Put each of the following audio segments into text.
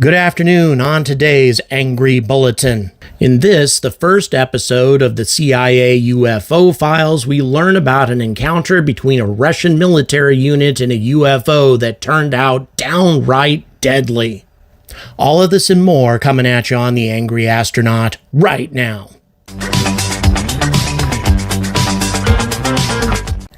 Good afternoon on today's Angry Bulletin. In this, the first episode of the CIA UFO files, we learn about an encounter between a Russian military unit and a UFO that turned out downright deadly. All of this and more coming at you on the Angry Astronaut right now.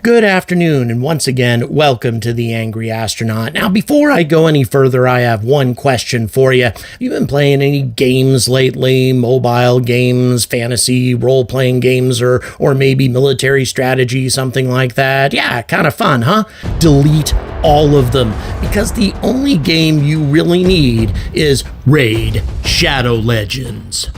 Good afternoon, and once again, welcome to the Angry Astronaut. Now, before I go any further, I have one question for you. Have you been playing any games lately? Mobile games, fantasy, role-playing games, or maybe military strategy, something like that? Yeah, kind of fun, huh? Delete all of them, because the only game you really need is Raid Shadow Legends.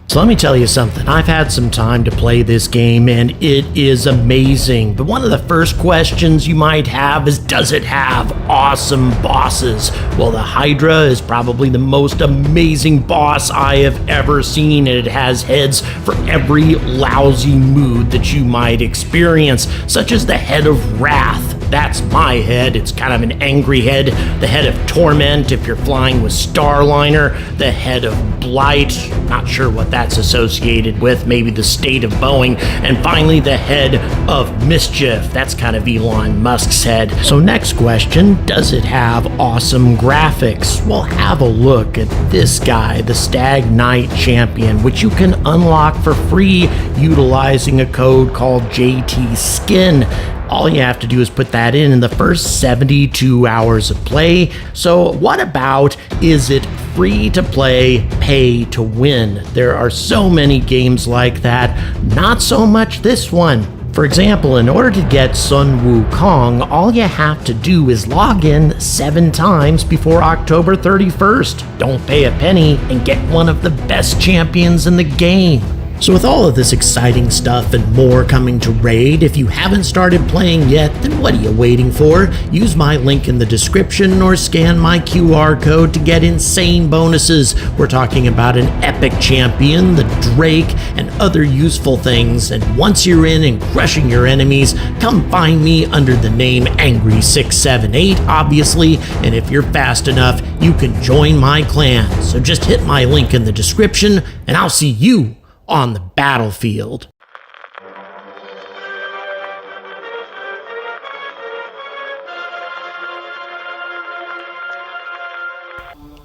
So let me tell you something, I've had some time to play this game and it is amazing, but one of the first questions you might have is, does it have awesome bosses? Well, the Hydra is probably the most amazing boss I have ever seen, and it has heads for every lousy mood that you might experience, such as the head of Wrath. That's my head. It's kind of an angry head. The head of Torment if you're flying with Starliner. The head of Blight. Not sure what that's associated with. Maybe the state of Boeing. And finally, the head of Mischief. That's kind of Elon Musk's head. So next question, does it have awesome graphics? Well, have a look at this guy, the Stag Knight Champion, which you can unlock for free utilizing a code called JTSkin. All you have to do is put that in the first 72 hours of play. So what about, is it free to play, pay to win? There are so many games like that, not so much this one. For example, in order to get Sun Wukong, all you have to do is log in 7 times before October 31st. Don't pay a penny and get one of the best champions in the game. So with all of this exciting stuff and more coming to Raid, if you haven't started playing yet, then what are you waiting for? Use my link in the description or scan my QR code to get insane bonuses. We're talking about an epic champion, the Drake, and other useful things. And once you're in and crushing your enemies, come find me under the name Angry678, obviously. And if you're fast enough, you can join my clan. So just hit my link in the description, and I'll see you on the battlefield.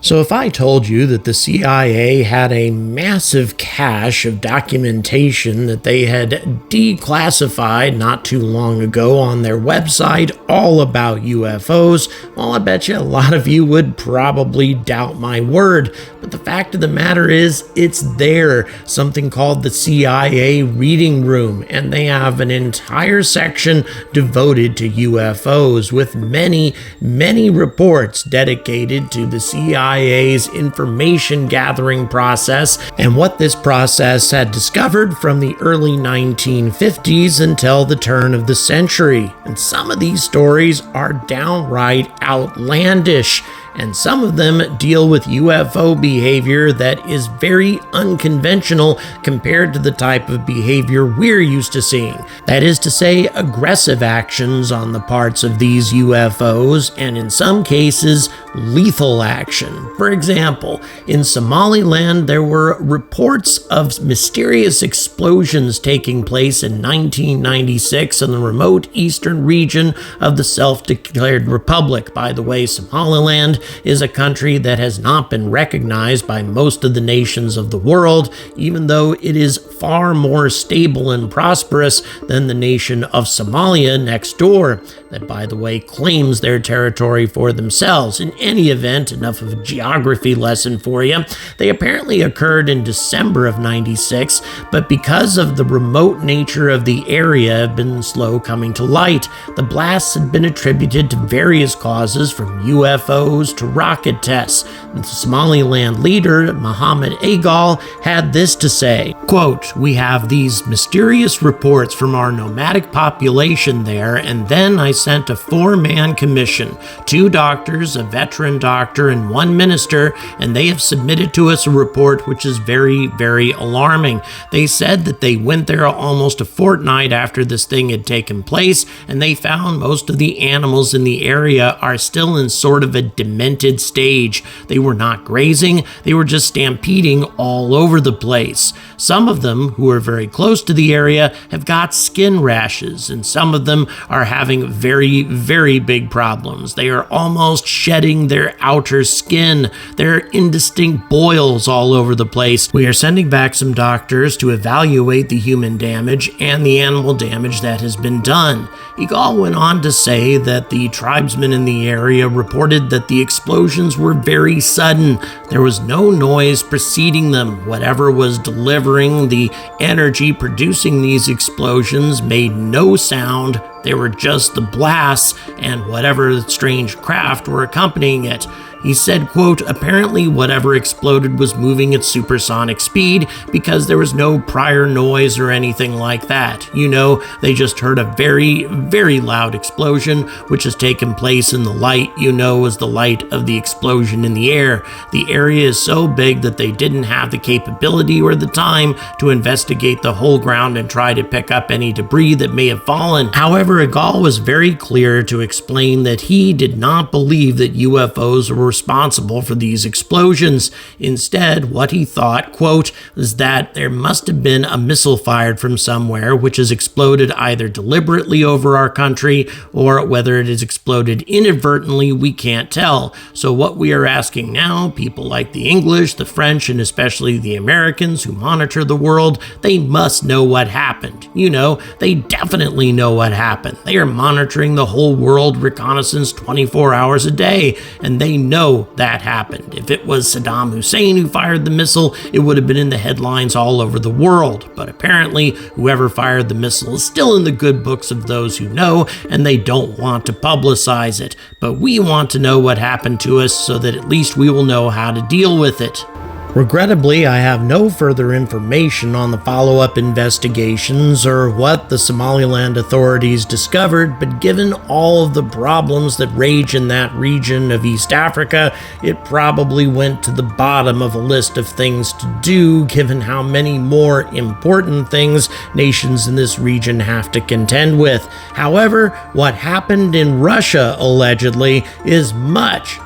So if I told you that the CIA had a massive cache of documentation that they had declassified not too long ago on their website all about UFOs, well, I bet you a lot of you would probably doubt my word. But the fact of the matter is, it's there, something called the CIA Reading Room, and they have an entire section devoted to UFOs with many, many reports dedicated to the CIA's information gathering process and what this process had discovered from the early 1950s until the turn of the century. And some of these stories are downright outlandish, and some of them deal with UFO behavior that is very unconventional compared to the type of behavior we're used to seeing. That is to say, aggressive actions on the parts of these UFOs, and in some cases, lethal action. For example, in Somaliland, there were reports of mysterious explosions taking place in 1996 in the remote eastern region of the self-declared Republic. By the way, Somaliland is a country that has not been recognized by most of the nations of the world, even though it is far more stable and prosperous than the nation of Somalia next door, that, by the way, claims their territory for themselves. In any event, enough of a geography lesson for you. They apparently occurred in December of 96, but because of the remote nature of the area have been slow coming to light. The blasts had been attributed to various causes, from UFOs to rocket tests. The Somaliland leader, Mohammed Agal, had this to say, quote, "We have these mysterious reports from our nomadic population there, and then I sent a 4-man commission, 2 doctors, a veteran veteran doctor and one minister, and they have submitted to us a report which is very, very alarming. They said that they went there almost a fortnight after this thing had taken place, and they found most of the animals in the area are still in sort of a demented stage. They were not grazing, they were just stampeding all over the place. Some of them, who are very close to the area, have got skin rashes, and some of them are having very, very big problems. They are almost shedding their outer skin. There are indistinct boils all over the place. We are sending back some doctors to evaluate the human damage and the animal damage that has been done. Egal went on to say that the tribesmen in the area reported that the explosions were very sudden. There was no noise preceding them. Whatever was delivering the energy producing these explosions made no sound. They were just the blasts and whatever strange craft were accompanying it. He said, quote, apparently whatever exploded was moving at supersonic speed because there was no prior noise or anything like that. You know, they just heard a very, very loud explosion, which has taken place in the light you know as the light of the explosion in the air. The area is so big that they didn't have the capability or the time to investigate the whole ground and try to pick up any debris that may have fallen. However, Egal was very clear to explain that he did not believe that UFOs were responsible for these explosions. Instead, what he thought, quote, is that there must have been a missile fired from somewhere which has exploded either deliberately over our country or whether it has exploded inadvertently, we can't tell. So what we are asking now, people like the English, the French, and especially the Americans who monitor the world, they must know what happened. You know, they definitely know what happened. They are monitoring the whole world reconnaissance 24 hours a day, and they know that happened. If it was Saddam Hussein who fired the missile, it would have been in the headlines all over the world. But apparently, whoever fired the missile is still in the good books of those who know, and they don't want to publicize it. But we want to know what happened to us so that at least we will know how to deal with it. Regrettably, I have no further information on the follow-up investigations or what the Somaliland authorities discovered, but given all of the problems that rage in that region of East Africa, it probably went to the bottom of a list of things to do, given how many more important things nations in this region have to contend with. However, what happened in Russia, allegedly, is much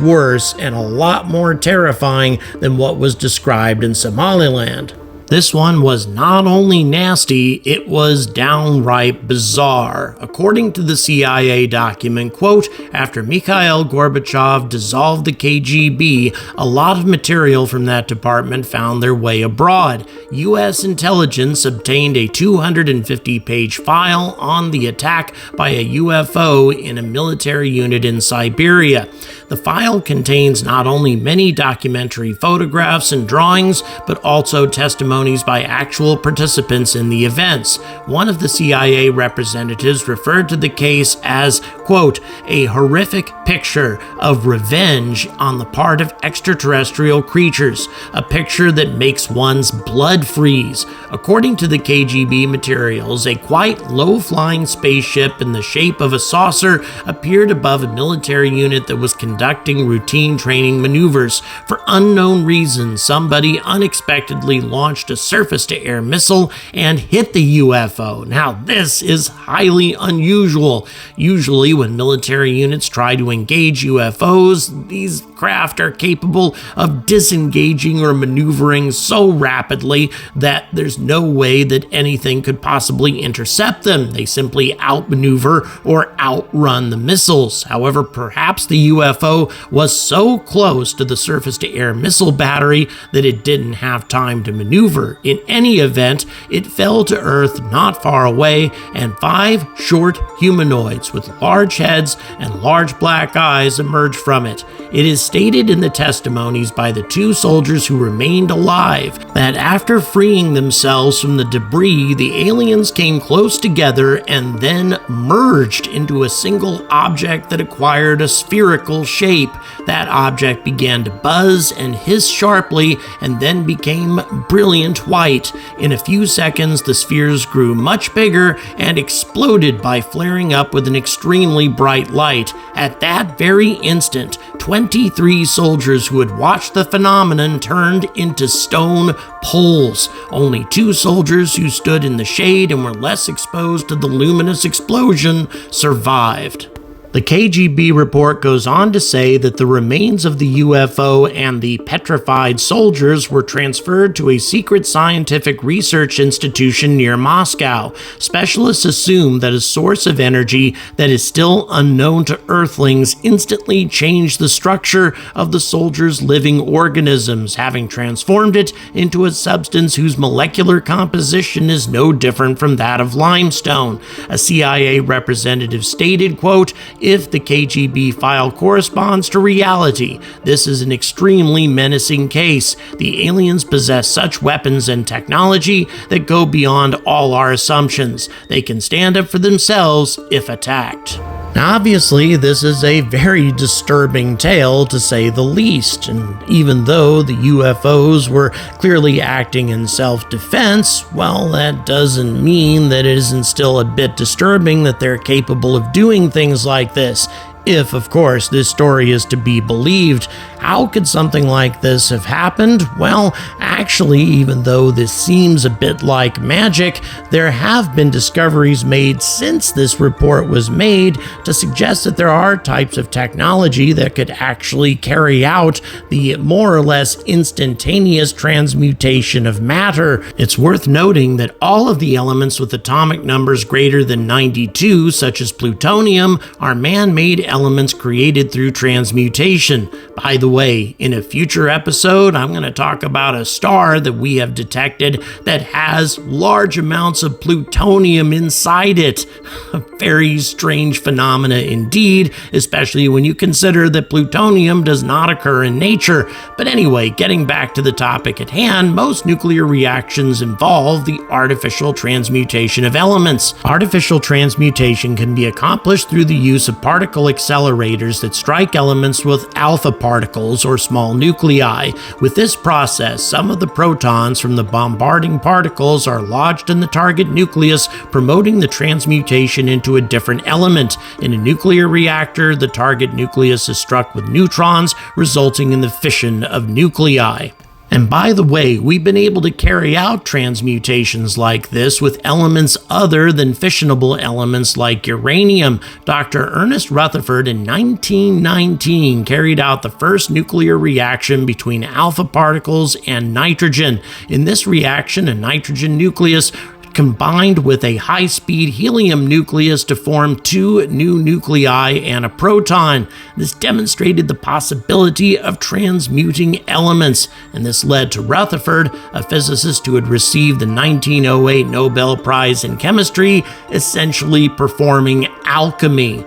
worse and a lot more terrifying than what was described in Somaliland. This one was not only nasty, it was downright bizarre. According to the CIA document, quote, after Mikhail Gorbachev dissolved the KGB, a lot of material from that department found their way abroad. U.S. intelligence obtained a 250-page file on the attack by a UFO in a military unit in Siberia. The file contains not only many documentary photographs and drawings, but also testimonies by actual participants in the events. One of the CIA representatives referred to the case as, quote, a horrific picture of revenge on the part of extraterrestrial creatures, a picture that makes one's blood freeze. According to the KGB materials, a quite low-flying spaceship in the shape of a saucer appeared above a military unit that was conducting routine training maneuvers. For unknown reasons, somebody unexpectedly launched a surface-to-air missile and hit the UFO. Now, this is highly unusual. Usually, when military units try to engage UFOs, these craft are capable of disengaging or maneuvering so rapidly that there's no way that anything could possibly intercept them. They simply outmaneuver or outrun the missiles. However, perhaps the UFO was so close to the surface-to-air missile battery that it didn't have time to maneuver. In any event, it fell to Earth not far away, and 5 short humanoids with large heads and large black eyes emerged from it. It is stated in the testimonies by the 2 soldiers who remained alive that after freeing themselves from the debris, the aliens came close together and then merged into a single object that acquired a spherical shape. That object began to buzz and hiss sharply and then became brilliant white. In a few seconds, the spheres grew much bigger and exploded by flaring up with an extremely bright light. At that very instant, 23 soldiers who had watched the phenomenon turned into stone poles. Only 2 soldiers who stood in the shade and were less exposed to the luminous explosion survived. The KGB report goes on to say that the remains of the UFO and the petrified soldiers were transferred to a secret scientific research institution near Moscow. Specialists assume that a source of energy that is still unknown to Earthlings instantly changed the structure of the soldiers' living organisms, having transformed it into a substance whose molecular composition is no different from that of limestone. A CIA representative stated, quote, "If the KGB file corresponds to reality, this is an extremely menacing case. The aliens possess such weapons and technology that go beyond all our assumptions. They can stand up for themselves if attacked." Now, obviously, this is a very disturbing tale, to say the least, and even though the UFOs were clearly acting in self-defense, well, that doesn't mean that it isn't still a bit disturbing that they're capable of doing things like this. If, of course, this story is to be believed. How could something like this have happened? Well, actually, even though this seems a bit like magic, there have been discoveries made since this report was made to suggest that there are types of technology that could actually carry out the more or less instantaneous transmutation of matter. It's worth noting that all of the elements with atomic numbers greater than 92, such as plutonium, are man-made elements created through transmutation. By the way, in a future episode, I'm going to talk about a star that we have detected that has large amounts of plutonium inside it. A very strange phenomena indeed, especially when you consider that plutonium does not occur in nature. But anyway, getting back to the topic at hand, most nuclear reactions involve the artificial transmutation of elements. Artificial transmutation can be accomplished through the use of particle accelerators that strike elements with alpha particles or small nuclei. With this process, some of the protons from the bombarding particles are lodged in the target nucleus, promoting the transmutation into a different element. In a nuclear reactor, the target nucleus is struck with neutrons, resulting in the fission of nuclei. And by the way, we've been able to carry out transmutations like this with elements other than fissionable elements like uranium. Dr. Ernest Rutherford in 1919 carried out the first nuclear reaction between alpha particles and nitrogen. In this reaction, a nitrogen nucleus combined with a high-speed helium nucleus to form 2 new nuclei and a proton. This demonstrated the possibility of transmuting elements, and this led to Rutherford, a physicist who had received the 1908 Nobel Prize in Chemistry, essentially performing alchemy.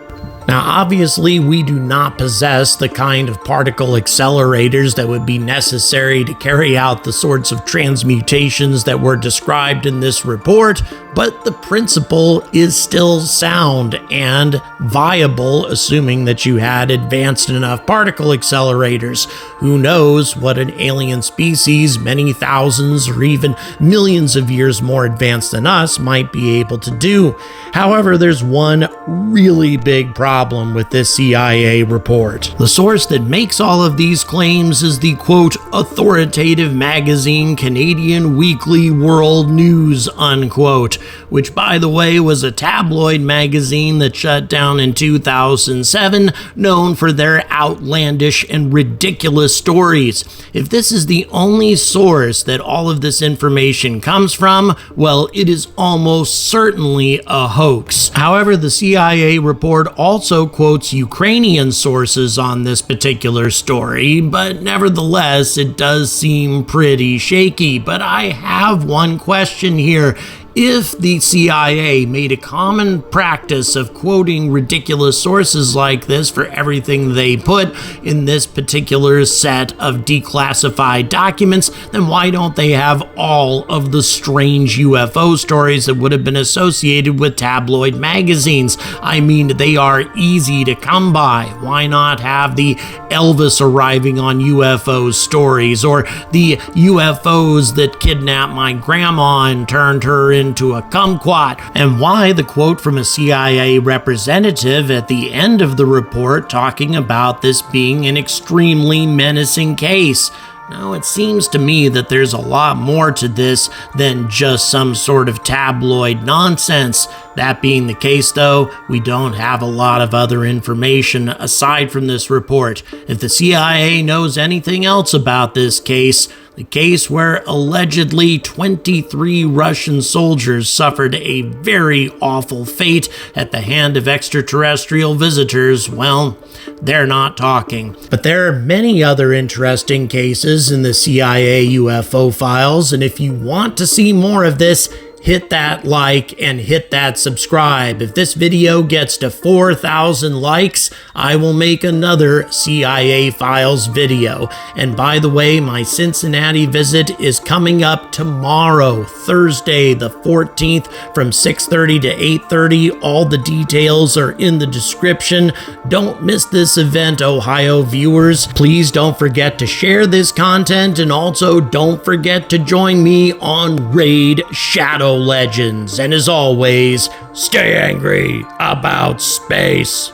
Now, obviously, we do not possess the kind of particle accelerators that would be necessary to carry out the sorts of transmutations that were described in this report, but the principle is still sound and viable, assuming that you had advanced enough particle accelerators. Who knows what an alien species many thousands or even millions of years more advanced than us might be able to do. However, there's one really big problem with this CIA report. The source that makes all of these claims is the, quote, authoritative magazine Canadian Weekly World News, unquote, which, by the way, was a tabloid magazine that shut down in 2007, known for their outlandish and ridiculous stories. If this is the only source that all of this information comes from, well, it is almost certainly a hoax. However, the CIA report also quotes Ukrainian sources on this particular story, but nevertheless, it does seem pretty shaky. But I have one question here. If the CIA made a common practice of quoting ridiculous sources like this for everything they put in this particular set of declassified documents, then why don't they have all of the strange UFO stories that would have been associated with tabloid magazines? I mean, they are easy to come by. Why not have the Elvis arriving on UFO stories, or the UFOs that kidnapped my grandma and turned her into a kumquat, and why the quote from a CIA representative at the end of the report talking about this being an extremely menacing case. Now, it seems to me that there's a lot more to this than just some sort of tabloid nonsense. That being the case, though, we don't have a lot of other information aside from this report. If the CIA knows anything else about this case, the case where allegedly 23 Russian soldiers suffered a very awful fate at the hand of extraterrestrial visitors, well, they're not talking. But there are many other interesting cases in the CIA UFO files, and if you want to see more of this, hit that like and hit that subscribe. If this video gets to 4,000 likes, I will make another CIA Files video. And by the way, my Cincinnati visit is coming up tomorrow, Thursday the 14th from 6:30 to 8:30. All the details are in the description. Don't miss this event, Ohio viewers. Please don't forget to share this content, and also don't forget to join me on Raid Shadow Legends. And as always, stay angry about space.